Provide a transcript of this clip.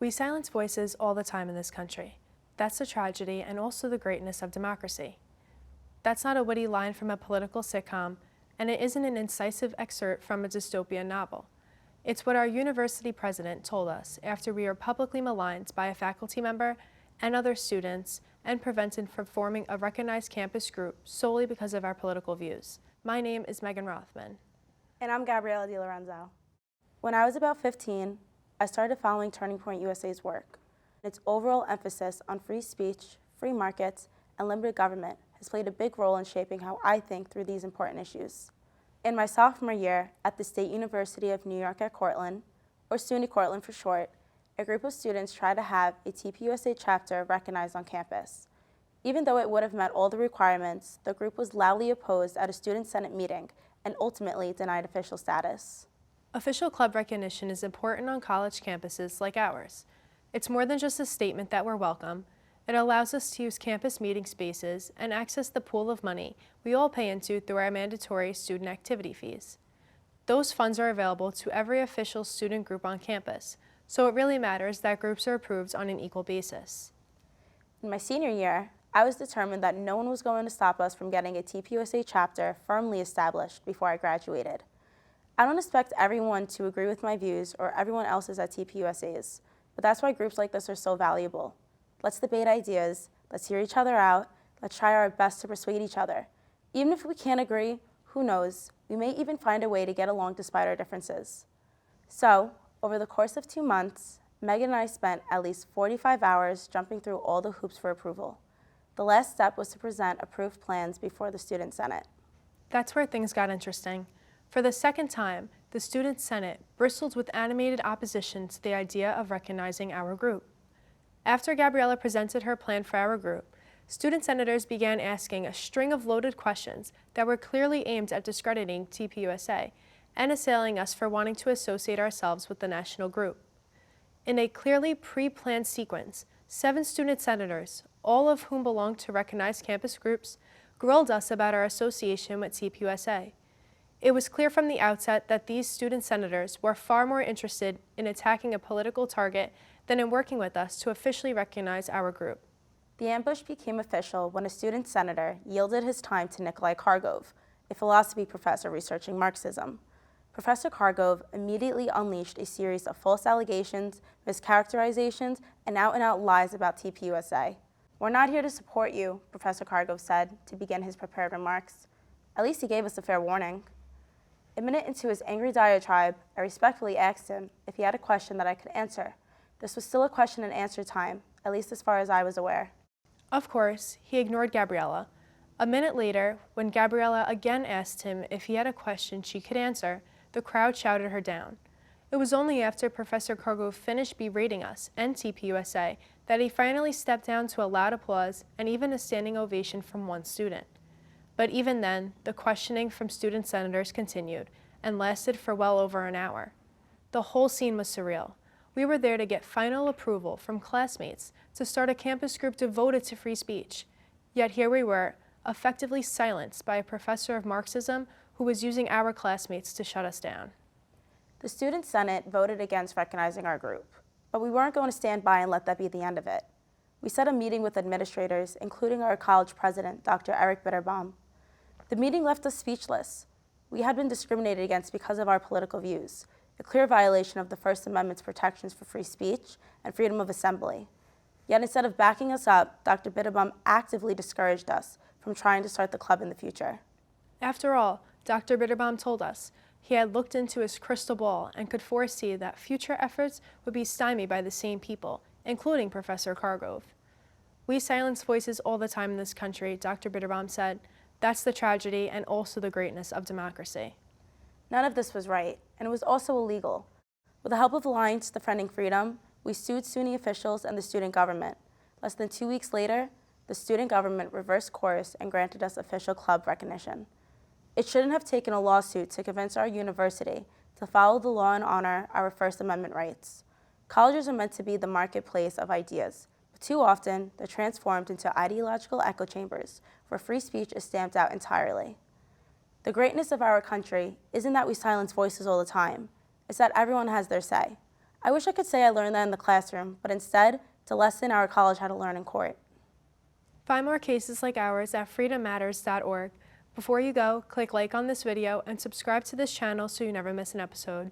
We silence voices all the time in this country. That's the tragedy and also the greatness of democracy. That's not a witty line from a political sitcom, and it isn't an incisive excerpt from a dystopian novel. It's what our university president told us after we were publicly maligned by a faculty member and other students and prevented from forming a recognized campus group solely because of our political views. My name is Rothmund. And I'm Gabriella Delorenzo. When I was about 15, I started following Turning Point USA's work. Its overall emphasis on free speech, free markets, and limited government has played a big role in shaping how I think through these important issues. In my sophomore year at the State University of New York at Cortland, or SUNY Cortland for short, a group of students tried to have a TPUSA chapter recognized on campus. Even though it would have met all the requirements, the group was loudly opposed at a student senate meeting and ultimately denied official status. Official club recognition is important on college campuses like ours. It's more than just a statement that we're welcome. It allows us to use campus meeting spaces and access the pool of money we all pay into through our mandatory student activity fees. Those funds are available to every official student group on campus, so it really matters that groups are approved on an equal basis. In my senior year, I was determined that no one was going to stop us from getting a TPUSA chapter firmly established before I graduated. I don't expect everyone to agree with my views or everyone else's at TPUSA's, but that's why groups like this are so valuable. Let's debate ideas, let's hear each other out, let's try our best to persuade each other. Even if we can't agree, who knows, we may even find a way to get along despite our differences. So, over the course of 2 months, Megan and I spent at least 45 hours jumping through all the hoops for approval. The last step was to present approved plans before the Student Senate. That's where things got interesting. For the second time, the Student Senate bristled with animated opposition to the idea of recognizing our group. After Gabriella presented her plan for our group, student senators began asking a string of loaded questions that were clearly aimed at discrediting TPUSA and assailing us for wanting to associate ourselves with the national group. In a clearly pre-planned sequence, 7 student senators, all of whom belonged to recognized campus groups, grilled us about our association with TPUSA. It was clear from the outset that these student senators were far more interested in attacking a political target than in working with us to officially recognize our group. The ambush became official when a student senator yielded his time to Nikolai Kargov, a philosophy professor researching Marxism. Professor Kargov immediately unleashed a series of false allegations, mischaracterizations, and out-and-out lies about TPUSA. "We're not here to support you," Professor Kargov said to begin his prepared remarks. At least he gave us a fair warning. A minute into his angry diatribe, I respectfully asked him if he had a question that I could answer. This was still a question and answer time, at least as far as I was aware. Of course, he ignored Gabriella. A minute later, when Gabriella again asked him if he had a question she could answer, the crowd shouted her down. It was only after Professor Kargov finished berating us and TPUSA that he finally stepped down to a loud applause and even a standing ovation from one student. But even then, the questioning from student senators continued and lasted for well over an hour. The whole scene was surreal. We were there to get final approval from classmates to start a campus group devoted to free speech. Yet here we were, effectively silenced by a professor of Marxism who was using our classmates to shut us down. The Student Senate voted against recognizing our group, but we weren't going to stand by and let that be the end of it. We set a meeting with administrators, including our college president, Dr. Erik Bitterbaum. The meeting left us speechless. We had been discriminated against because of our political views, a clear violation of the First Amendment's protections for free speech and freedom of assembly. Yet instead of backing us up, Dr. Bitterbaum actively discouraged us from trying to start the club in the future. After all, Dr. Bitterbaum told us he had looked into his crystal ball and could foresee that future efforts would be stymied by the same people, including Professor Kargov. "We silence voices all the time in this country," Dr. Bitterbaum said. "That's the tragedy and also the greatness of democracy." None of this was right, and it was also illegal. With the help of Alliance Defending Freedom, we sued SUNY officials and the student government. Less than 2 weeks later, the student government reversed course and granted us official club recognition. It shouldn't have taken a lawsuit to convince our university to follow the law and honor our First Amendment rights. Colleges are meant to be the marketplace of ideas, but too often they're transformed into ideological echo chambers where free speech is stamped out entirely. The greatness of our country isn't that we silence voices all the time, it's that everyone has their say. I wish I could say I learned that in the classroom, but instead, it's a lesson our college had to learn in court. Find more cases like ours at freedommatters.org. Before you go, click like on this video and subscribe to this channel so you never miss an episode.